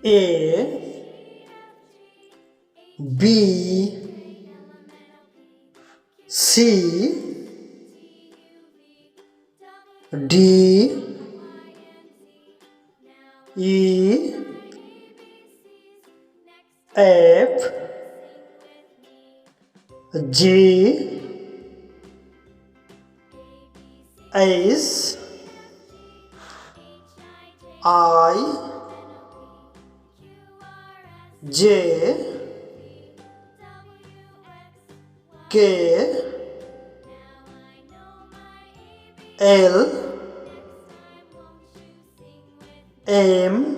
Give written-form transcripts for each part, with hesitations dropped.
A B C D E F G H I J K L M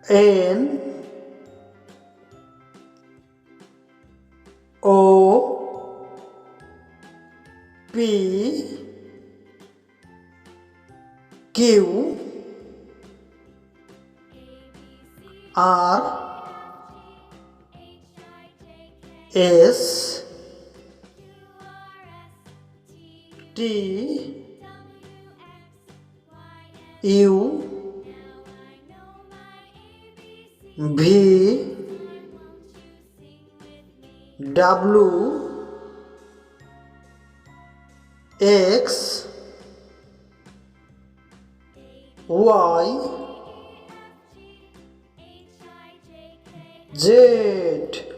N O P Q R S T U V W X Y Z.